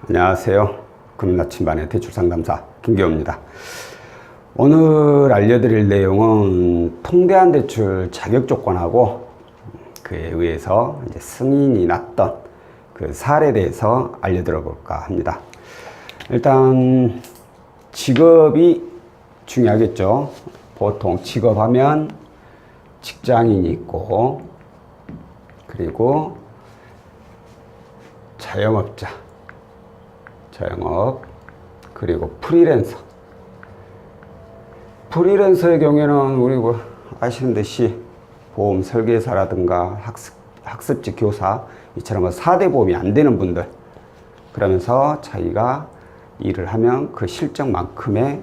안녕하세요. 금융나침반의 대출상담사 김기호입니다. 오늘 알려드릴 내용은 통대한 대출 자격 조건하고 그에 의해서 이제 승인이 났던 그 사례에 대해서 알려드려 볼까 합니다. 일단 직업이 중요하겠죠. 보통 직업하면 직장인이 있고, 그리고 자영업자, 자영업, 그리고 프리랜서. 프리랜서의 경우에는 우리 뭐 아시는 듯이 보험 설계사라든가 학습지 교사, 이처럼 4대 보험이 안 되는 분들, 그러면서 자기가 일을 하면 그 실적만큼의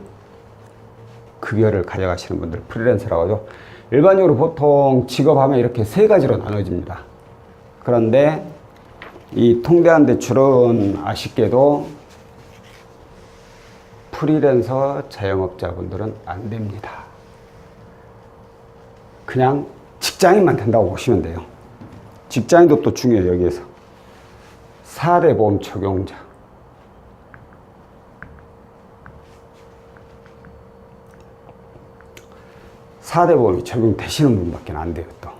급여를 가져가시는 분들, 프리랜서라고 하죠. 일반적으로 보통 직업하면 이렇게 세 가지로 나눠집니다. 그런데 이 통대한 대출은 아쉽게도 프리랜서 자영업자분들은 안 됩니다. 그냥 직장인만 된다고 보시면 돼요. 직장인도 또 중요해요. 여기에서 4대 보험 적용자, 사대 보험이 적용되시는 분밖에 안 돼요. 또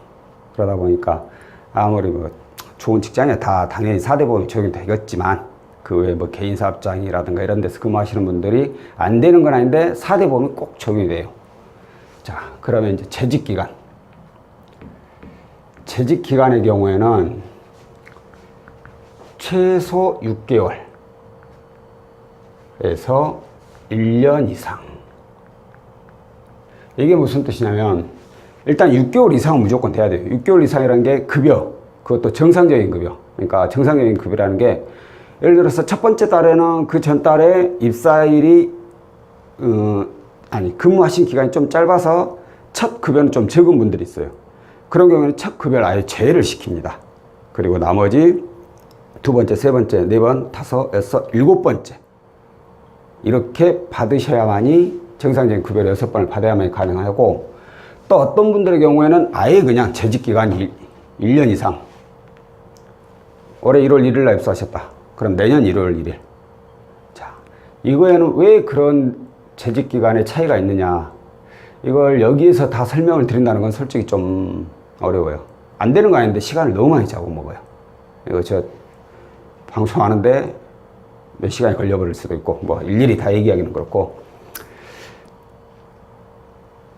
그러다 보니까 아무리 뭐 좋은 직장에 다 당연히 4대 보험이 적용되겠지만 그 외에 뭐 개인사업장이라든가 이런 데서 근무하시는 분들이 안 되는 건 아닌데 4대 보험이 꼭 적용이 돼요. 자, 그러면 이제 재직기간. 재직기간의 경우에는 최소 6개월에서 1년 이상. 이게 무슨 뜻이냐면 일단 6개월 이상은 무조건 돼야 돼요. 6개월 이상이라는 게 급여, 그것도 정상적인 급여. 그러니까 정상적인 급여라는 게 예를 들어서 첫 번째 달에는 그 전 달에 입사일이 근무하신 기간이 좀 짧아서 첫 급여는 좀 적은 분들이 있어요. 그런 경우에는 첫 급여를 아예 제외를 시킵니다. 그리고 나머지 두 번째, 세 번째, 네 번, 다섯, 여섯, 일곱 번째 이렇게 받으셔야만이 정상적인 급여를 6번을 받아야만 가능하고, 또 어떤 분들의 경우에는 아예 그냥 재직기간이 1년 이상, 올해 1월 1일 날 입사하셨다. 그럼 내년 1월 1일. 자, 이거에는 왜 그런 재직기간의 차이가 있느냐. 이걸 여기에서 다 설명을 드린다는 건 솔직히 좀 어려워요. 안 되는 거 아닌데 시간을 너무 많이 잡아먹어요. 이거 저 방송하는데 몇 시간이 걸려버릴 수도 있고, 뭐 일일이 다 얘기하기는 그렇고.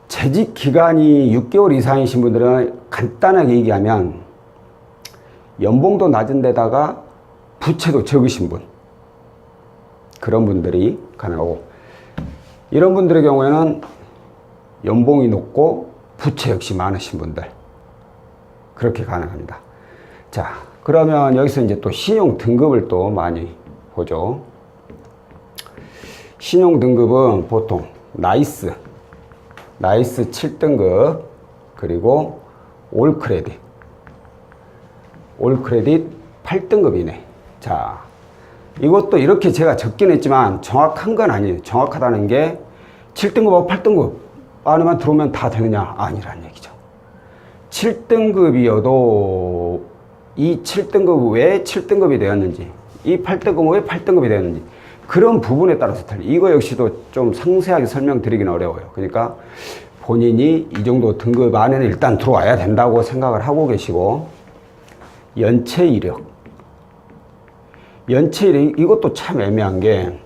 재직 기간이 6개월 이상이신 분들은 간단하게 얘기하면 연봉도 낮은 데다가 부채도 적으신 분, 그런 분들이 가능하고, 이런 분들의 경우에는 연봉이 높고 부채 역시 많으신 분들, 그렇게 가능합니다. 자, 그러면 여기서 이제 또 신용 등급을 또 많이 보죠. 신용 등급은 보통 나이스 7등급, 그리고 올 크레딧 8등급이네. 자, 이것도 이렇게 제가 적긴 했지만 정확한 건 아니에요. 정확하다는 게 7등급하고 8등급 안에만 들어오면 다 되느냐? 아니란 얘기죠. 7등급이어도 이 7등급 왜 7등급이 되었는지, 이 8등급은 왜 8등급이 되었는지, 그런 부분에 따라서 달리. 이거 역시도 좀 상세하게 설명드리기는 어려워요. 그러니까 본인이 이 정도 등급 안에는 일단 들어와야 된다고 생각을 하고 계시고, 연체 이력, 이것도 참 애매한 게,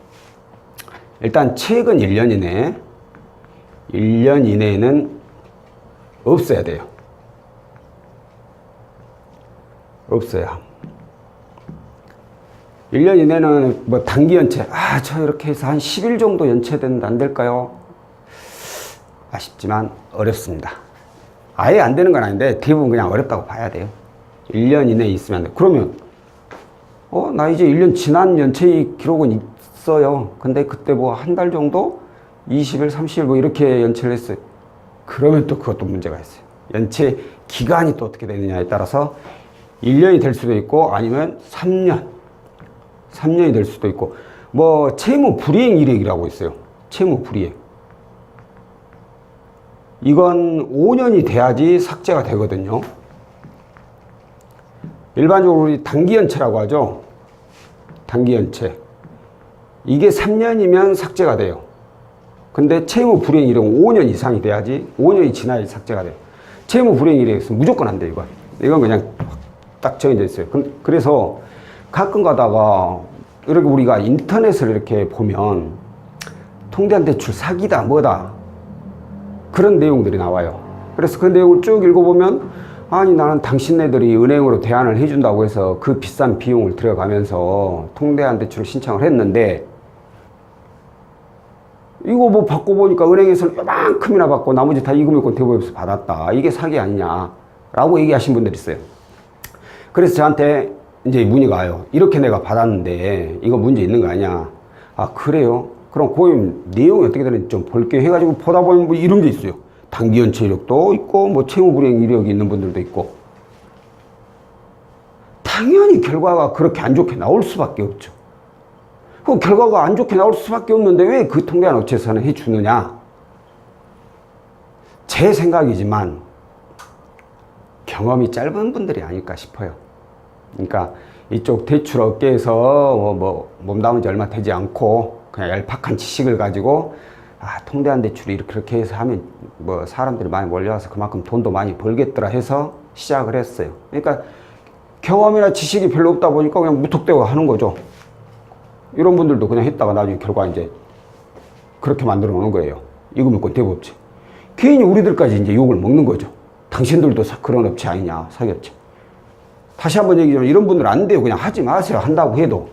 일단 최근 1년 이내에는 없어야 돼요. 없어야. 1년 이내는 뭐 단기 연체, 저 이렇게 해서 한 10일 정도 연체되는데 안 될까요? 아쉽지만 어렵습니다. 아예 안 되는 건 아닌데 대부분 그냥 어렵다고 봐야 돼요. 1년 이내에 있으면 안 돼. 그러면 나 이제 1년 지난 연체 기록은 있어요. 근데 그때 뭐 한 달 정도 20일, 30일 뭐 이렇게 연체를 했어요. 그러면 또 그것도 문제가 있어요. 연체 기간이 또 어떻게 되느냐에 따라서 1년이 될 수도 있고, 아니면 3년이 될 수도 있고, 뭐 채무 불이행 이력이라고 있어요. 채무 불이행. 이건 5년이 돼야지 삭제가 되거든요. 일반적으로 우리 단기연체라고 하죠. 단기연체. 이게 3년이면 삭제가 돼요. 근데 채무 불이행 이력은 5년 이상이 돼야지, 5년이 지나야 삭제가 돼요. 채무 불이행 이력이 있으면 무조건 안 돼요, 이건 그냥 딱 정해져 있어요. 그래서 가끔 가다가 이렇게 우리가 인터넷을 이렇게 보면 통대한 대출 사기다 뭐다 그런 내용들이 나와요. 그래서 그 내용을 쭉 읽어보면 아니 나는 당신네들이 은행으로 대안을 해준다고 해서 그 비싼 비용을 들여가면서 통대한 대출을 신청을 했는데 이거 뭐 받고 보니까 은행에서는 요만큼이나 받고 나머지 다 이금융권 대부업에서 받았다. 이게 사기 아니냐 라고 얘기하신 분들이 있어요. 그래서 저한테 이제 문의가 와요. 이렇게 내가 받았는데 이거 문제 있는 거 아니야. 아 그래요? 그럼 고임 내용이 어떻게 되는지 좀 볼게 해가지고 보다 보면 뭐 이런 게 있어요. 단기 연체 이력도 있고 뭐 채무 불이행 이력이 있는 분들도 있고 당연히 결과가 그렇게 안 좋게 나올 수밖에 없죠. 그 결과가 안 좋게 나올 수밖에 없는데 왜 그 통대한 업체에서는 해주느냐? 제 생각이지만 경험이 짧은 분들이 아닐까 싶어요. 그러니까 이쪽 대출 업계에서 뭐 몸담은 지 얼마 되지 않고 그냥 얄팍한 지식을 가지고 아 통대한 대출이 이렇게 해서 하면 뭐 사람들이 많이 몰려와서 그만큼 돈도 많이 벌겠더라 해서 시작을 했어요. 그러니까 경험이나 지식이 별로 없다 보니까 그냥 무턱대고 하는 거죠. 이런 분들도 그냥 했다가 나중에 결과 이제 그렇게 만들어 놓는 거예요. 이금융권 대부업체. 괜히 우리들까지 이제 욕을 먹는 거죠. 당신들도 그런 업체 아니냐, 사기업체. 다시 한번 얘기하면 이런 분들 안 돼요. 그냥 하지 마세요. 한다고 해도.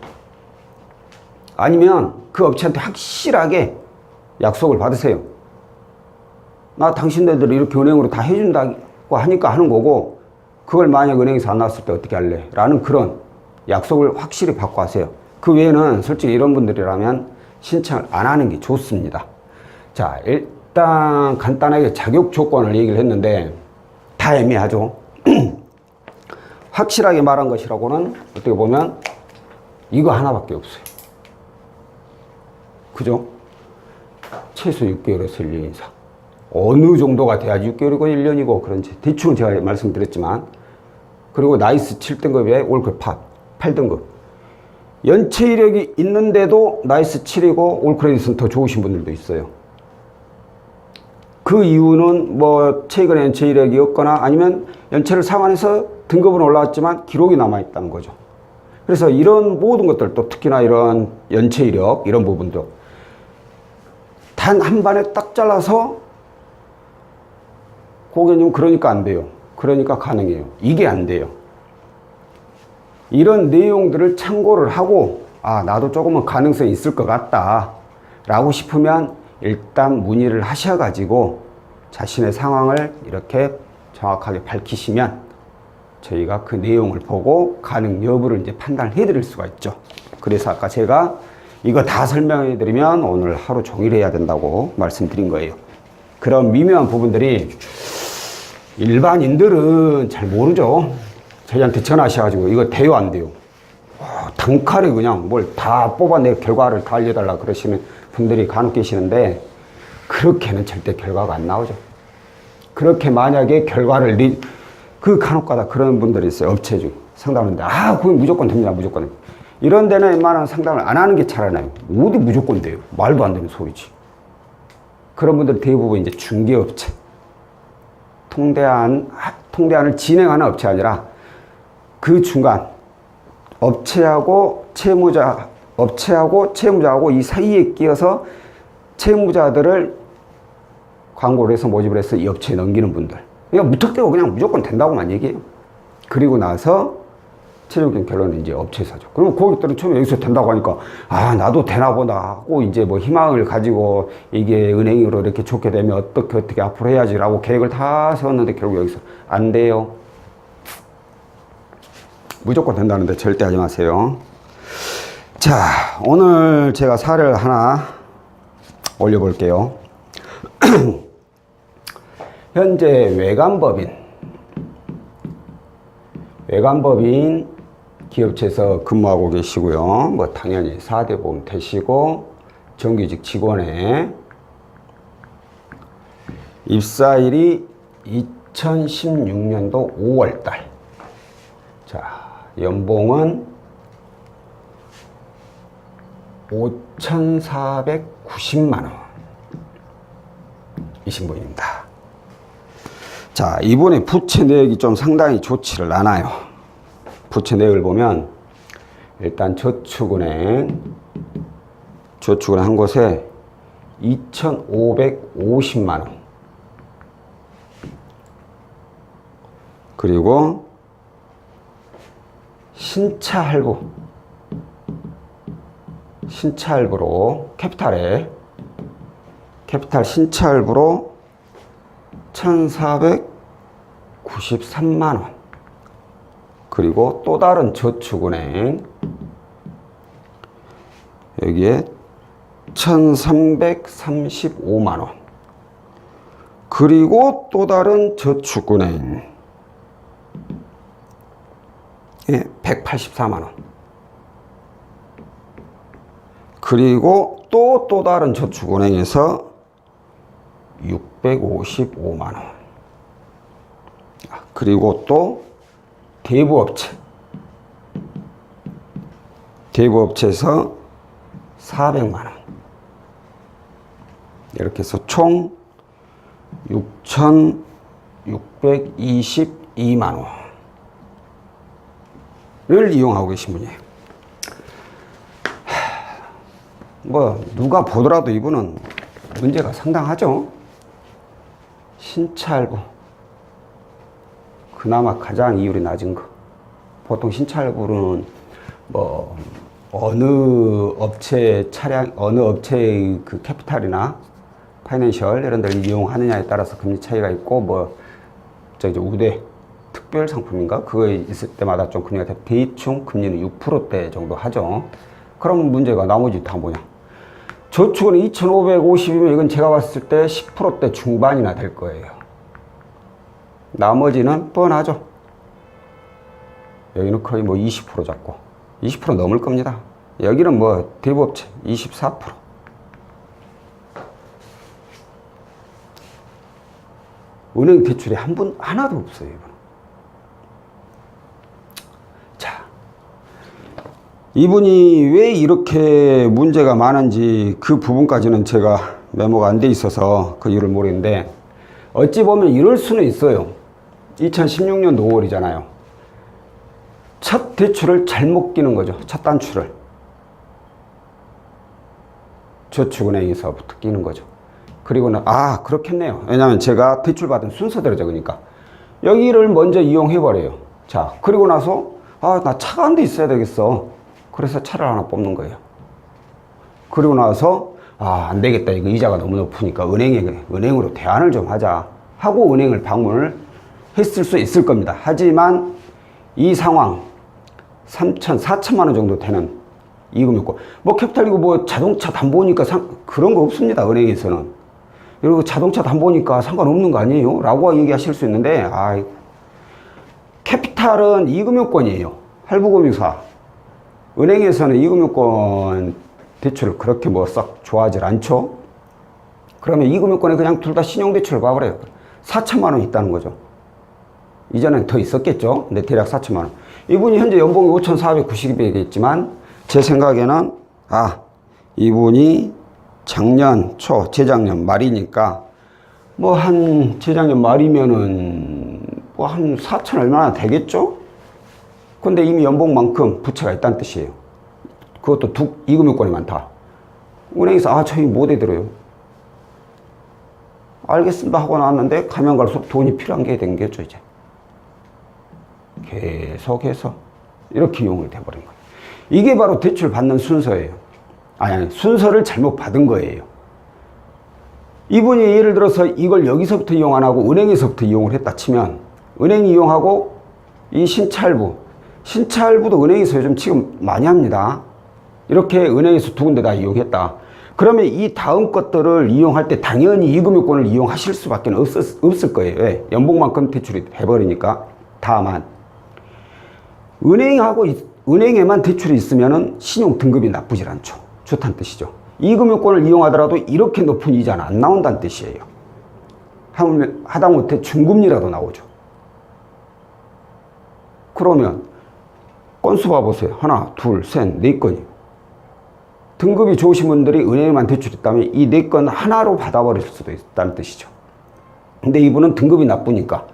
아니면 그 업체한테 확실하게 약속을 받으세요. 나 당신네들 이렇게 은행으로 다 해준다고 하니까 하는 거고 그걸 만약 은행에서 안 나왔을 때 어떻게 할래? 라는 그런 약속을 확실히 받고 하세요. 그 외에는 솔직히 이런 분들이라면 신청을 안 하는 게 좋습니다. 자, 일단 간단하게 자격 조건을 얘기를 했는데 다 애매하죠. 확실하게 말한 것이라고는 어떻게 보면 이거 하나밖에 없어요. 그죠? 최소 6개월에서 1년 이상. 어느 정도가 돼야지 6개월이고 1년이고 그런지 대충 제가 말씀드렸지만 그리고 나이스 7등급에 올클 8등급. 연체 이력이 있는데도 나이스 7이고 올크레딧은 더 좋으신 분들도 있어요. 그 이유는 뭐 최근에 연체 이력이 없거나 아니면 연체를 상환해서 등급은 올라왔지만 기록이 남아있다는 거죠. 그래서 이런 모든 것들 또 특히나 이런 연체 이력 이런 부분도 단 한 반에 딱 잘라서 고객님 그러니까 안 돼요. 그러니까 가능해요. 이게 안 돼요. 이런 내용들을 참고를 하고 아 나도 조금은 가능성이 있을 것 같다 라고 싶으면 일단 문의를 하셔가지고 자신의 상황을 이렇게 정확하게 밝히시면 저희가 그 내용을 보고 가능 여부를 이제 판단을 해드릴 수가 있죠. 그래서 아까 제가 이거 다 설명해 드리면 오늘 하루 종일 해야 된다고 말씀드린 거예요. 그런 미묘한 부분들이 일반인들은 잘 모르죠. 저희한테 전화하셔가지고 이거 돼요 안 돼요? 단칼에 그냥 뭘 다 뽑아내 결과를 다 알려달라 그러시는 분들이 간혹 계시는데 그렇게는 절대 결과가 안 나오죠. 그렇게 만약에 결과를 그 간혹가다 그런 분들이 있어요. 업체 중 상담하는데 그건 무조건 됩니다. 무조건 됩니다. 이런 데는 웬만한 상담을 안 하는 게 차라리 나요. 어디 무조건 돼요. 말도 안 되는 소리지. 그런 분들 대부분 이제 중개업체 통대안을 진행하는 업체 아니라 그 중간 업체하고 채무자하고 이 사이에 끼어서 채무자들을 광고를 해서 모집을 해서 이 업체에 넘기는 분들. 그러니까 무턱대고 그냥 무조건 된다고만 얘기해요. 그리고 나서 최종적인 결론은 이제 업체에서 하죠. 그러면 고객들은 처음에 여기서 된다고 하니까 나도 되나 보다 하고 이제 뭐 희망을 가지고 이게 은행으로 이렇게 좋게 되면 어떻게 앞으로 해야지라고 계획을 다 세웠는데 결국 여기서 안 돼요. 무조건 된다는데 절대 하지 마세요. 자, 오늘 제가 사례를 하나 올려볼게요. 현재 외관법인 기업체에서 근무하고 계시고요. 뭐 당연히 4대 보험 되시고 정규직 직원에 입사일이 2016년도 5월달. 자, 연봉은 5,490만원 이신 분입니다. 자, 이분의 부채 내역이 좀 상당히 좋지를 않아요. 부채 내역을 보면 일단 저축은행 한 곳에 2,550만원, 그리고 신차할부로 캐피탈 신차할부로 1,493만원, 그리고 또 다른 저축은행 여기에 1,335만원, 그리고 또 다른 저축은행 184만원, 그리고 또 다른 저축은행에서 655만원, 그리고 또 대부업체에서 400만원, 이렇게 해서 총 6,622만원을 이용하고 계신 분이에요. 뭐 누가 보더라도 이분은 문제가 상당하죠. 신차할부 그나마 가장 이율이 낮은 거. 보통 신차할부는 뭐 어느 업체의 그 캐피탈이나 파이낸셜 이런 데를 이용하느냐에 따라서 금리 차이가 있고, 뭐 저기 우대 특별 상품인가 그거 있을 때마다 좀 금리가 대충 금리는 6%대 정도 하죠. 그럼 문제가 나머지 다 뭐냐? 저축은 2,550이면 이건 제가 봤을 때 10%대 중반이나 될 거예요. 나머지는 뻔하죠. 여기는 거의 뭐 20% 잡고 20% 넘을 겁니다. 여기는 뭐 대부업체 24%. 은행 대출이 하나도 없어요, 이분. 자, 이분이 왜 이렇게 문제가 많은지 그 부분까지는 제가 메모가 안 돼 있어서 그 이유를 모르겠는데, 어찌 보면 이럴 수는 있어요. 2016년도 5월이잖아요. 첫 대출을 잘못 끼는 거죠. 첫 단추를. 저축은행에서부터 끼는 거죠. 그리고는 그렇겠네요. 왜냐하면 제가 대출 받은 순서대로 적으니까 여기를 먼저 이용해버려요. 자, 그리고 나서 나 차가 한 대 있어야 되겠어. 그래서 차를 하나 뽑는 거예요. 그리고 나서 안 되겠다. 이거 이자가 너무 높으니까 은행으로 대안을 좀 하자 하고 은행을 방문을 했을 수 있을 겁니다. 하지만 이 상황 4천만 원 정도 되는 이금융권, 뭐 캐피탈이고 뭐 자동차 담보니까 그런 거 없습니다. 은행에서는. 그리고 자동차 담보니까 상관없는 거 아니에요? 라고 얘기하실 수 있는데, 캐피탈은 이금융권이에요. 할부금융사. 은행에서는 이금융권 대출을 그렇게 뭐 썩 좋아하지 않죠. 그러면 이금융권에 그냥 둘 다 신용대출을 봐버려요. 4천만 원 있다는 거죠. 이전엔 더 있었겠죠. 근데 대략 4천만 원. 이분이 현재 연봉이 5,490이겠지만 제 생각에는 이분이 재작년 말이니까 뭐 재작년 말이면은 뭐 한 4천 얼마나 되겠죠? 근데 이미 연봉만큼 부채가 있다는 뜻이에요. 그것도 이금융권이 많다. 은행에서 저희 못 해드려요. 알겠습니다 하고 나왔는데 가면 갈수록 돈이 필요한 게 된 거죠. 이제 계속해서 이렇게 이용이 돼버린 거예요. 이게 바로 대출 받는 순서예요. 순서를 잘못 받은 거예요. 이분이 예를 들어서 이걸 여기서부터 이용 안 하고 은행에서부터 이용을 했다 치면, 은행 이용하고 이 신차할부도 은행에서 요즘 지금 많이 합니다. 이렇게 은행에서 두 군데 다 이용했다. 그러면 이 다음 것들을 이용할 때 당연히 이금융권을 이용하실 수밖에 없을 거예요. 왜? 연봉만큼 대출이 해버리니까. 다만 은행에만 대출이 있으면 신용 등급이 나쁘질 않죠. 좋다는 뜻이죠. 이금융권을 이용하더라도 이렇게 높은 이자는 안 나온다는 뜻이에요. 하다못해 중금리라도 나오죠. 그러면 건수 봐보세요. 하나, 둘, 셋, 네 건이. 등급이 좋으신 분들이 은행에만 대출했다면 이 4건 하나로 받아버릴 수도 있다는 뜻이죠. 근데 이분은 등급이 나쁘니까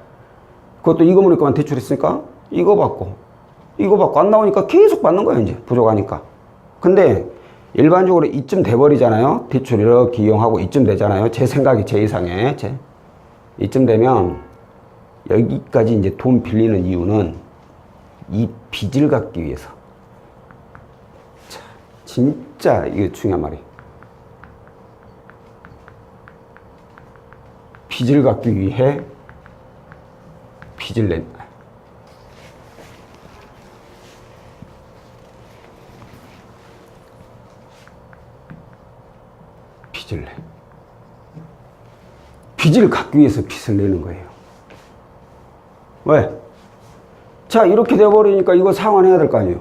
그것도 이거 모르니까만 대출했으니까 이거 받고 안 나오니까 계속 받는 거예요. 이제 부족하니까. 근데 일반적으로 이쯤 돼버리잖아요. 대출 이렇게 이용하고 이쯤 되잖아요. 제 생각이 제 이상에 이쯤 되면 여기까지 이제 돈 빌리는 이유는 이 빚을 갚기 위해서. 자, 진짜 이게 중요한 말이에요. 빚을 갚기 위해 빚을 낸. 빚을 내. 빚을 갚기 위해서 빚을 내는 거예요. 왜? 자, 이렇게 돼버리니까 이거 상환해야 될 거 아니에요.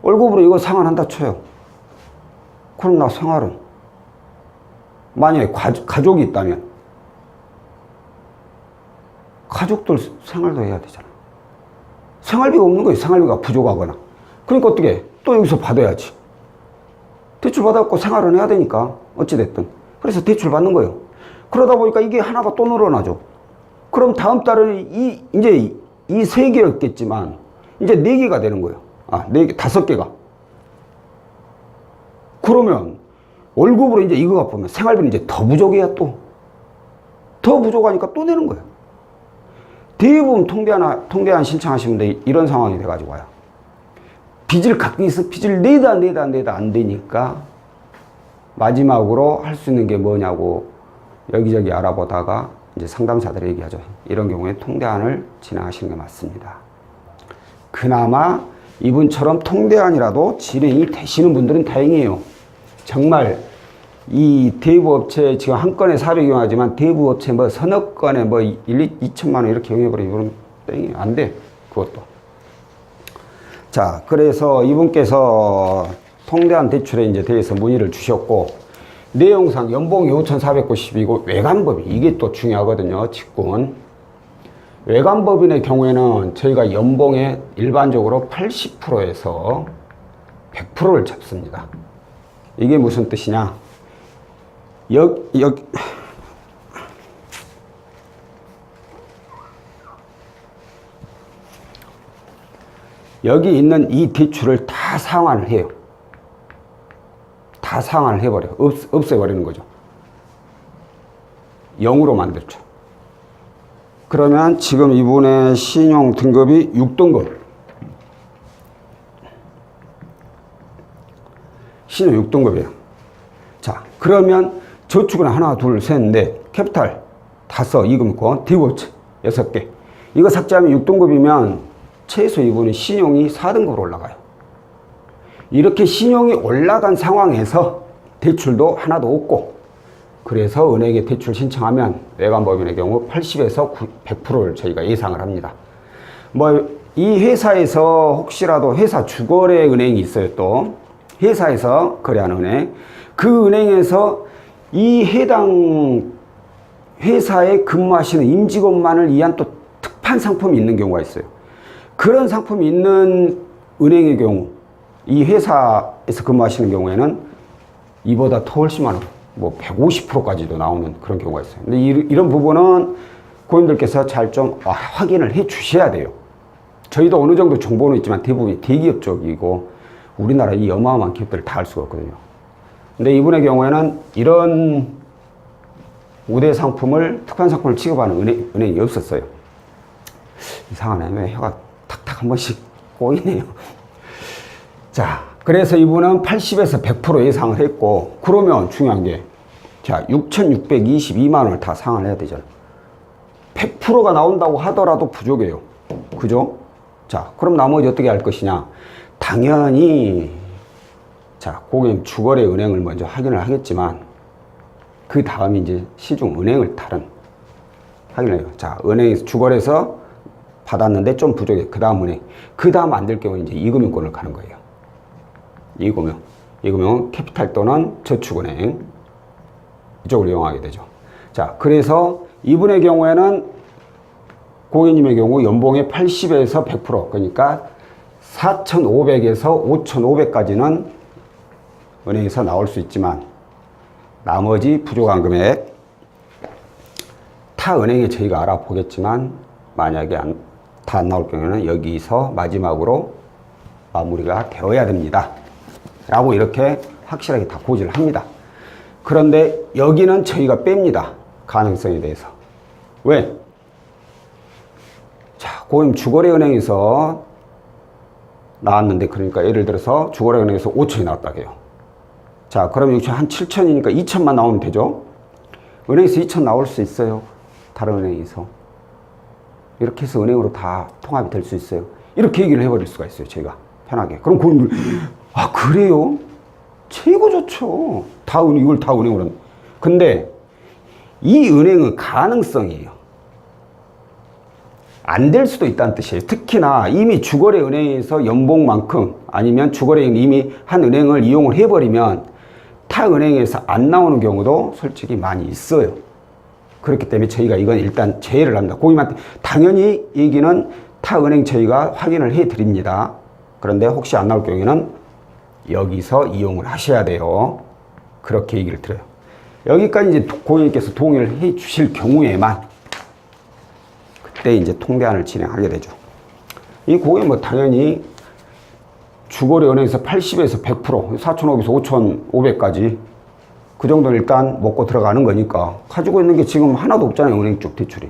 월급으로 이거 상환한다 쳐요. 그럼 나 생활은? 만약에 가족이 있다면 가족들 생활도 해야 되잖아. 생활비가 없는 거예요. 생활비가 부족하거나. 그러니까 어떻게 해? 또 여기서 받아야지. 대출 받아갖고 생활은 해야 되니까 어찌됐든. 그래서 대출 받는 거예요. 그러다 보니까 이게 하나가 또 늘어나죠. 그럼 다음 달은 이제 이 3개였겠지만 이제 4개가 되는 거예요. 4개, 5개가. 그러면 월급으로 이제 이거 갚으면 생활비는 이제 더 부족해야 또. 더 부족하니까 또 내는 거예요. 대부분 통대안 신청하시는 분들 이런 상황이 돼가지고 와요. 빚을 갚기 위해서 빚을 내다 안 되니까 마지막으로 할 수 있는 게 뭐냐고 여기저기 알아보다가 이제 상담사들이 얘기하죠. 이런 경우에 통대안을 진행하시는 게 맞습니다. 그나마 이분처럼 통대안이라도 진행이 되시는 분들은 다행이에요. 정말 이 대부업체 지금 한 건에 400 이용하지만 대부업체 뭐 서너 건에 뭐 2천만 원 이렇게 이용해버리면 땡이 안 돼. 그것도. 자, 그래서 이분께서 통대안 대출에 이제 대해서 문의를 주셨고, 내용상 연봉이 5,490이고 외관법인, 이게 또 중요하거든요. 직군. 외관법인의 경우에는 저희가 연봉의 일반적으로 80%에서 100%를 잡습니다. 이게 무슨 뜻이냐? 여기 있는 이 대출을 다 상환을 해요. 다 상환을 해버려요. 없애버리는 거죠. 0으로 만들죠. 그러면 지금 이분의 신용 등급이 6등급. 신용 6등급이에요. 자, 그러면 저축은 하나, 둘, 셋, 넷, 캐피탈 5, 이금권, 대부업체 6개. 이거 삭제하면 6등급이면 최소 이분은 신용이 4등급으로 올라가요. 이렇게 신용이 올라간 상황에서 대출도 하나도 없고, 그래서 은행에 대출 신청하면 외관법인의 경우 80에서 100%를 저희가 예상을 합니다. 이 회사에서 혹시라도 회사 주거래 은행이 있어요. 또 회사에서 거래하는 은행, 그 은행에서 이 해당 회사에 근무하시는 임직원만을 위한 또 특판 상품이 있는 경우가 있어요. 그런 상품이 있는 은행의 경우, 이 회사에서 근무하시는 경우에는 이보다 더 훨씬 많은, 150%까지도 나오는 그런 경우가 있어요. 근데 이런 부분은 고객님들께서 잘 좀 확인을 해 주셔야 돼요. 저희도 어느 정도 정보는 있지만 대부분이 대기업 쪽이고 우리나라 이 어마어마한 기업들을 다 알 수가 없거든요. 근데 이분의 경우에는 이런 우대 상품을, 특판 상품을 취급하는 은행이 없었어요. 이상하네. 왜 혀가 탁탁 한 번씩 꼬이네요. 자, 그래서 이분은 80에서 100% 예상을 했고, 그러면 중요한 게, 자, 6,622만 원을 다 상환을 해야 되잖아요. 100%가 나온다고 하더라도 부족해요. 그죠? 자, 그럼 나머지 어떻게 할 것이냐? 당연히, 자, 고객님 주거래 은행을 먼저 확인을 하겠지만, 그 다음에 이제 시중 은행을 다른 확인을 해요. 자, 은행에서 주거래에서 받았는데 좀 부족해. 그 다음 은행. 그 다음 안 될 경우는 이제 이금융권을 가는 거예요. 이금융 캐피탈 또는 저축은행 이쪽을 이용하게 되죠. 자, 그래서 이분의 경우에는 고객님의 경우 연봉의 80에서 100%, 그러니까 4,500에서 5,500까지는 은행에서 나올 수 있지만 나머지 부족한 금액 타 은행에 저희가 알아보겠지만 만약에 다 안 나올 경우에는 여기서 마지막으로 마무리가 되어야 됩니다. 라고 이렇게 확실하게 다 고지를 합니다. 그런데 여기는 저희가 뺍니다. 가능성에 대해서. 왜? 자, 고임 주거래은행에서 나왔는데, 그러니까 예를 들어서 주거래은행에서 5천이 나왔다 해요. 자, 그럼 여기 한 7천이니까 2천만 나오면 되죠? 은행에서 2천 나올 수 있어요. 다른 은행에서. 이렇게 해서 은행으로 다 통합이 될 수 있어요. 이렇게 얘기를 해버릴 수가 있어요. 제가 편하게. 그럼 고객님들, 아, 그래요? 최고 좋죠. 이걸 다 은행으로. 근데 이 은행은 가능성이에요. 안 될 수도 있다는 뜻이에요. 특히나 이미 주거래 은행에서 연봉만큼 아니면 주거래 은행이 이미 한 은행을 이용을 해버리면 타 은행에서 안 나오는 경우도 솔직히 많이 있어요. 그렇기 때문에 저희가 이건 일단 제외를 합니다. 고객님한테 당연히 얘기는 타 은행 저희가 확인을 해 드립니다. 그런데 혹시 안 나올 경우에는 여기서 이용을 하셔야 돼요. 그렇게 얘기를 드려요. 여기까지 이제 고객님께서 동의를 해 주실 경우에만 그때 이제 통대안을 진행하게 되죠. 이 고객은 뭐 당연히 주거래 은행에서 80에서 100%, 4,500에서 5,500까지 그 정도는 일단 먹고 들어가는 거니까 가지고 있는 게 지금 하나도 없잖아요. 은행 쪽 대출이.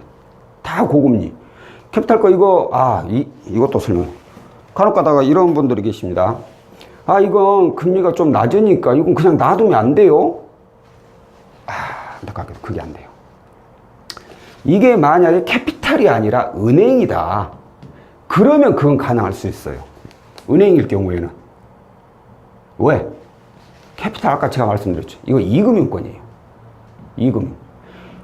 다 고금리. 캐피탈 거 이것도 설명해. 간혹 가다가 이런 분들이 계십니다. 아, 이건 금리가 좀 낮으니까 이건 그냥 놔두면 안 돼요? 안타깝게도 그게 안 돼요. 이게 만약에 캐피탈이 아니라 은행이다. 그러면 그건 가능할 수 있어요. 은행일 경우에는. 왜? 캐피탈 아까 제가 말씀드렸죠. 이거 이금융권이에요.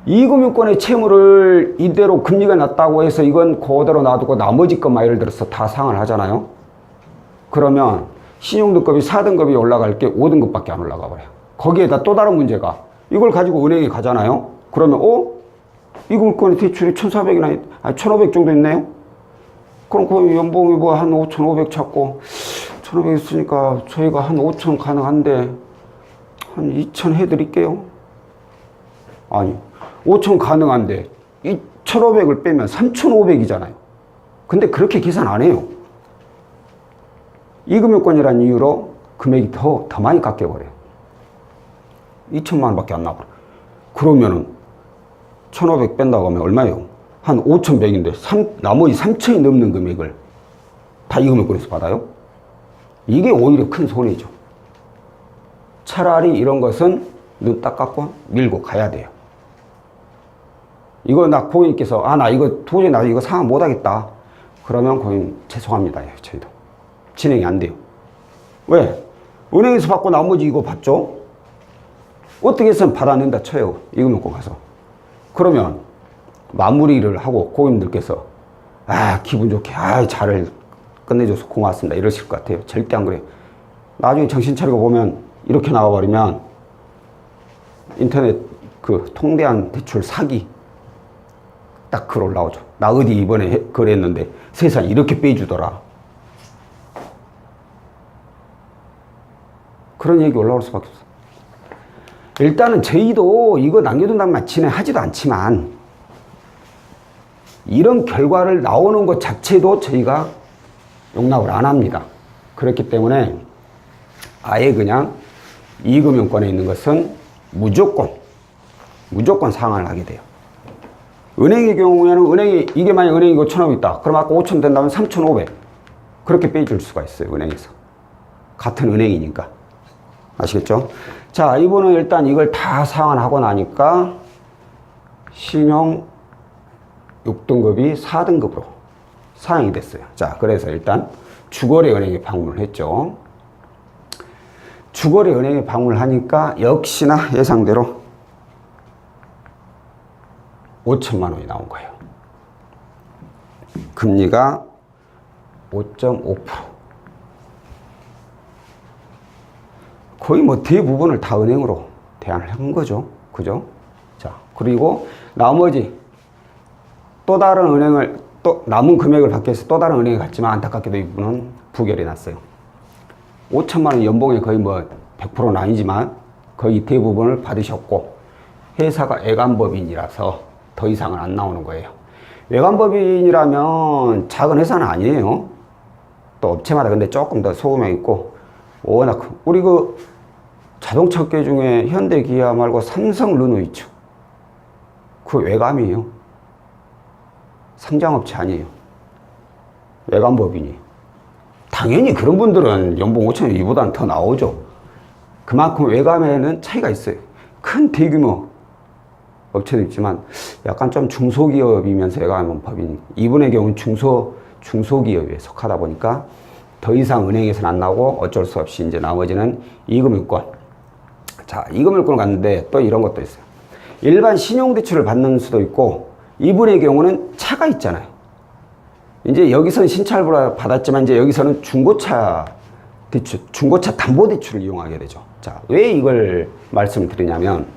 이금융권의 채무를 이대로 금리가 낮다고 해서 이건 그대로 놔두고 나머지 것만 예를 들어서 다 상환을 하잖아요. 그러면 신용등급이 4등급이 올라갈 게 5등급밖에 안 올라가 버려요. 거기에다 또 다른 문제가 이걸 가지고 은행에 가잖아요. 그러면 이금융권의 대출이 1,400이나 1,500 정도 있네요. 그럼 그 연봉이 뭐 한 5,500 찾고 1,500 있으니까 저희가 한 5,000 가능한데 한 2,000 해드릴게요. 아니 5,000 가능한데 이 1,500을 빼면 3,500이잖아요. 근데 그렇게 계산 안 해요. 이금융권이라는 이유로 금액이 더 많이 깎여버려요. 2천만 원밖에 안 나와버려. 그러면은 1,500 뺀다고 하면 얼마예요? 한 5,100인데 나머지 3천이 넘는 금액을 다 이금융권에서 받아요? 이게 오히려 큰 손해죠. 차라리 이런 것은 눈 딱 감고 밀고 가야 돼요. 이거 고객님께서 나 이거 도저히 나 이거 상환 못 하겠다. 그러면 고객님 죄송합니다. 저희도 진행이 안 돼요. 왜? 은행에서 받고 나머지 이거 받죠? 어떻게 해서는 받아낸다 쳐요. 이금융권 가서. 그러면 마무리를 하고 고객님들께서 기분 좋게 잘 끝내줘서 고맙습니다 이러실 것 같아요. 절대 안 그래요. 나중에 정신 차리고 보면 이렇게 나와버리면 인터넷 그 통대한 대출 사기 딱 글 올라오죠. 나 어디 이번에 그랬는데 세상 이렇게 빼주더라. 그런 얘기 올라올 수밖에 없어요. 일단은 저희도 이거 남겨둔다면 진행하지도 않지만 이런 결과를 나오는 것 자체도 저희가 용납을 안 합니다. 그렇기 때문에 아예 그냥 이금융권에 있는 것은 무조건 상환을 하게 돼요. 은행의 경우에는 이게 만약 은행이 1,500 있다. 그럼 아까 5,000 된다면 3,500. 그렇게 빼줄 수가 있어요. 은행에서. 같은 은행이니까. 아시겠죠? 자, 이분은 일단 이걸 다 상환하고 나니까 신용 6등급이 4등급으로 상향이 됐어요. 자, 그래서 일단 주거래 은행에 방문을 했죠. 주거래 은행에 방문을 하니까 역시나 예상대로 5천만 원이 나온 거예요. 금리가 5.5%. 거의 뭐 대부분을 다 은행으로 대안을 한 거죠. 그죠? 자, 그리고 나머지 또 다른 은행을 또 남은 금액을 받기 위해서 또 다른 은행에 갔지만 안타깝게도 이분은 부결이 났어요. 5천만 원 연봉에 거의 뭐 100%는 아니지만 거의 대부분을 받으셨고 회사가 애간법인이라서 더 이상은 안 나오는 거예요. 외관법인이라면 작은 회사는 아니에요. 또 업체마다 근데 조금 더 소음이 있고 워낙 우리 그 자동차 업계 중에 현대, 기아 말고 삼성, 르노 있죠. 그 외감이에요. 상장업체 아니에요. 외관법인이. 당연히 그런 분들은 연봉 5천원 이보다는 더 나오죠. 그만큼 외감에는 차이가 있어요. 큰 대규모 업체도 있지만 약간 좀 중소기업이면서 외관법인. 이분의 경우는 중소기업에 속하다 보니까 더 이상 은행에서는 안 나오고 어쩔 수 없이 이제 나머지는 이금융권. 자, 이금융권 갔는데 또 이런 것도 있어요. 일반 신용대출을 받는 수도 있고 이분의 경우는 차가 있잖아요. 이제 여기서는 신차를 받았지만 이제 여기서는 중고차 대출, 중고차 담보대출을 이용하게 되죠. 자, 왜 이걸 말씀을 드리냐면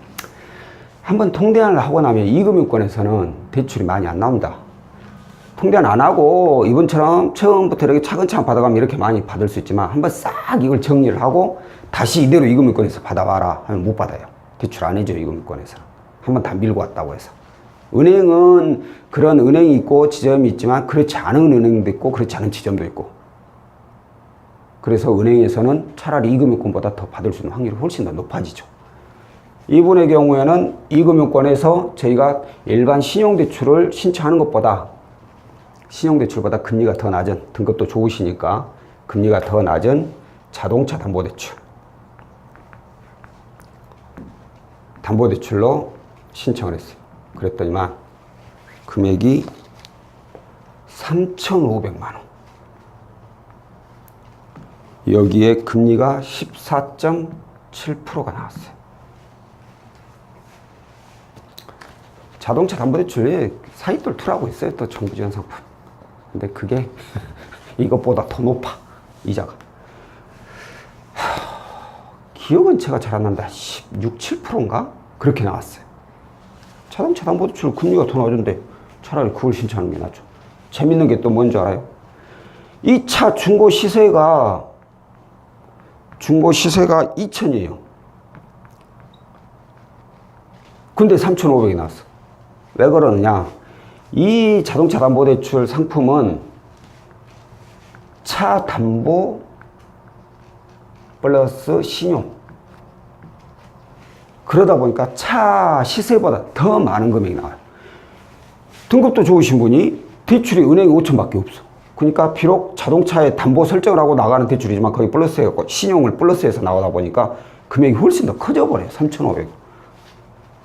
한번 통대안을 하고 나면 이금융권에서는 대출이 많이 안 나온다. 통대안 안 하고 이번처럼 처음부터 이렇게 차근차근 받아가면 이렇게 많이 받을 수 있지만 한번 싹 이걸 정리를 하고 다시 이대로 이금융권에서 받아봐라 하면 못 받아요. 대출 안 해줘요. 이금융권에서는. 한번 다 밀고 왔다고 해서. 은행은 그런 은행이 있고 지점이 있지만 그렇지 않은 은행도 있고 그렇지 않은 지점도 있고. 그래서 은행에서는 차라리 이금융권보다 더 받을 수 있는 확률이 훨씬 더 높아지죠. 이분의 경우에는 이금융권에서 저희가 일반 신용대출을 신청하는 것보다 신용대출보다 금리가 더 낮은, 등급도 좋으시니까 금리가 더 낮은 자동차 담보대출. 담보대출로 신청을 했어요. 그랬더니만 금액이 3,500만 원. 여기에 금리가 14.7%가 나왔어요. 자동차 담보대출에 사입들 투라고 있어요. 또 정부 지원 상품. 근데 그게 이것보다 더 높아. 이자가. 기억은 제가 잘 안 난다. 16, 7%인가? 그렇게 나왔어요. 자동차 담보대출 금리가 더 낮은데 차라리 그걸 신청하는 게 낫죠. 재밌는 게 또 뭔지 알아요? 이 차 중고 시세가 2천이에요. 근데 3,500이 나왔어. 왜 그러느냐? 이 자동차 담보대출 상품은 차 담보 플러스 신용. 그러다 보니까 차 시세보다 더 많은 금액이 나와요. 등급도 좋으신 분이 대출이 은행에 5천밖에 없어. 그러니까 비록 자동차에 담보 설정을 하고 나가는 대출이지만 거기 플러스 해갖고 신용을 플러스해서 나오다 보니까 금액이 훨씬 더 커져 버려요. 3,500.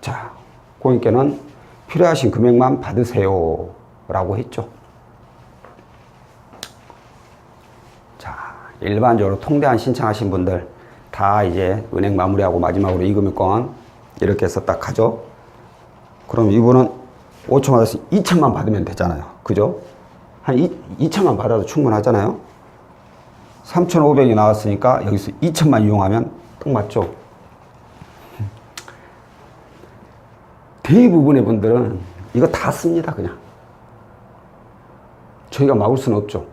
자, 고객께는 필요하신 금액만 받으세요 라고 했죠. 자, 일반적으로 통대안 신청하신 분들 다 이제 은행 마무리하고 마지막으로 이금융권 이렇게 해서 딱 가죠. 그럼 이분은 5천만 원에서 2천만 받으면 되잖아요. 그죠? 한 2천만 받아도 충분하잖아요. 3,500이 나왔으니까 여기서 2천만 이용하면 딱 맞죠. 대부분의 분들은 이거 다 씁니다. 그냥 저희가 막을 수는 없죠.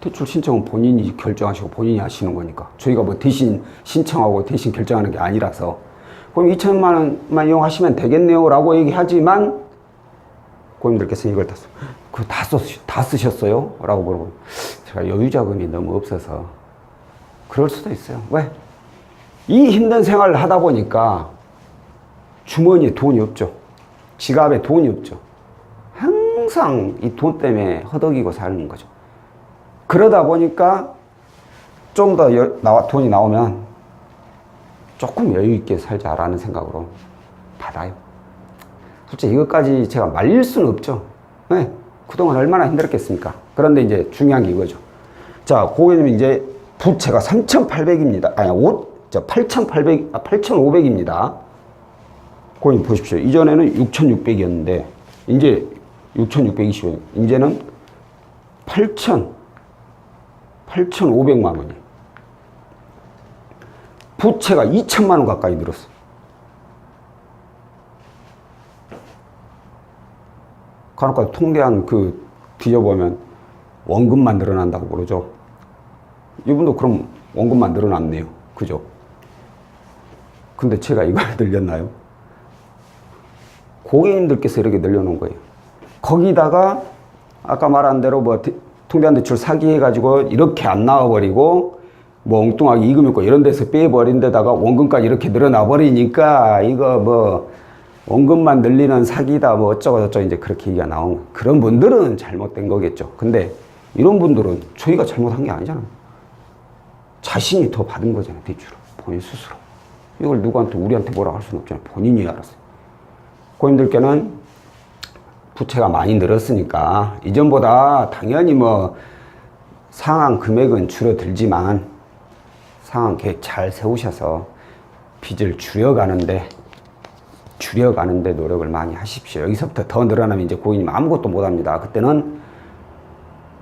대출 신청은 본인이 결정하시고 본인이 하시는 거니까 저희가 뭐 대신 신청하고 대신 결정하는 게 아니라서 그럼 2천만 원만 이용하시면 되겠네요 라고 얘기하지만 고객님들께서 이걸 다 쓰셨어요? 라고 물어보면 제가 여유자금이 너무 없어서 그럴 수도 있어요. 왜? 이 힘든 생활을 하다 보니까 주머니에 돈이 없죠. 지갑에 돈이 없죠. 항상 이 돈 때문에 허덕이고 사는 거죠. 그러다 보니까 좀 더 돈이 나오면 조금 여유 있게 살자라는 생각으로 받아요. 솔직히 이것까지 제가 말릴 수는 없죠. 네, 그동안 얼마나 힘들었겠습니까? 그런데 이제 중요한 게 이거죠. 자, 고객님 이제 부채가 3,800입니다. 아니, 8,500입니다. 고객님 보십시오. 이전에는 6,600이었는데 이제 6,620원. 이제는 8,500만 원이에요. 부채가 2천만 원 가까이 늘었어. 간혹가다 통계한 뒤져보면 원금만 늘어난다고 그러죠. 이분도 그럼 원금만 늘어났네요. 그죠? 근데 제가 이걸 늘렸나요? 고객님들께서 이렇게 늘려놓은 거예요. 거기다가 아까 말한 대로 뭐 통대한 대출 사기해가지고 이렇게 안 나와버리고 뭐 엉뚱하게 이금 있고 이런 데서 빼버린 데다가 원금까지 이렇게 늘어나 버리니까 이거 뭐 원금만 늘리는 사기다 뭐 어쩌고 저쩌고 이제 그렇게 얘기가 나온 그런 분들은 잘못된 거겠죠. 근데 이런 분들은 저희가 잘못한 게 아니잖아요. 자신이 더 받은 거잖아요. 대출을 본인 스스로. 이걸 누구한테 우리한테 뭐라 할 수는 없잖아요. 본인이 알았어요. 고객님들께는 부채가 많이 늘었으니까 이전보다 당연히 뭐 상환 금액은 줄어들지만 상환 계획 잘 세우셔서 빚을 줄여가는데 노력을 많이 하십시오. 여기서부터 더 늘어나면 이제 고객님 아무것도 못합니다. 그때는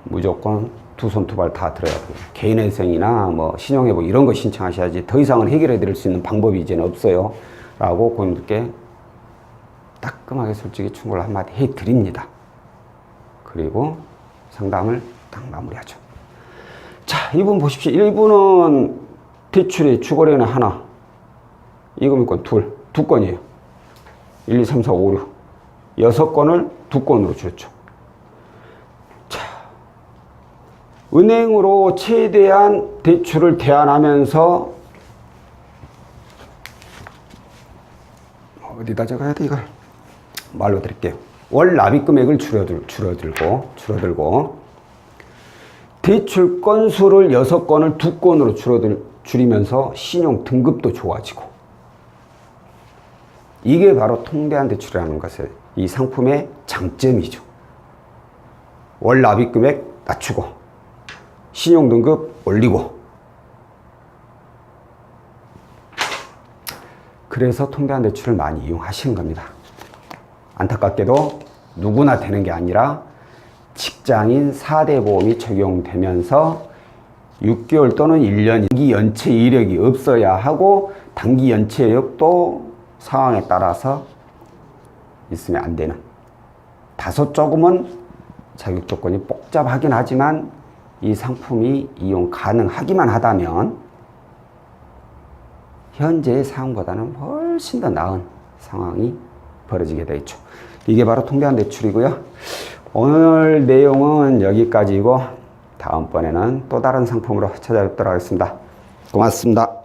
무조건 두 손 두 발 다 들어야 돼요. 개인회생이나 뭐 신용회복 이런 거 신청하셔야지 더 이상은 해결해 드릴 수 있는 방법이 이제는 없어요. 라고 고객님들께 따끔하게 솔직히 충고를 한마디 해 드립니다. 그리고 상담을 딱 마무리하죠. 자, 이분 보십시오. 1분은 대출이 주거래는 하나, 이금융권 두 건이에요. 1, 2, 3, 4, 5, 6. 6건을 2건으로 줄였죠. 자, 은행으로 최대한 대출을 대안하면서 어디다 적어야 돼 이걸? 말로 드릴게요. 월 납입 금액을 줄어들고 대출 건수를 6건을 2건으로 줄이면서 신용 등급도 좋아지고 이게 바로 통대한 대출이라는 것의 이 상품의 장점이죠. 월 납입 금액 낮추고 신용 등급 올리고 그래서 통대한 대출을 많이 이용하시는 겁니다. 안타깝게도 누구나 되는 게 아니라 직장인 4대 보험이 적용되면서 6개월 또는 1년 단기 연체 이력이 없어야 하고 단기 연체 이력도 상황에 따라서 있으면 안 되는 다소 조금은 자격 조건이 복잡하긴 하지만 이 상품이 이용 가능하기만 하다면 현재의 상황보다는 훨씬 더 나은 상황이 벌어지게 되죠. 이게 바로 통대한 대출이고요. 오늘 내용은 여기까지이고 다음번에는 또 다른 상품으로 찾아뵙도록 하겠습니다. 고맙습니다.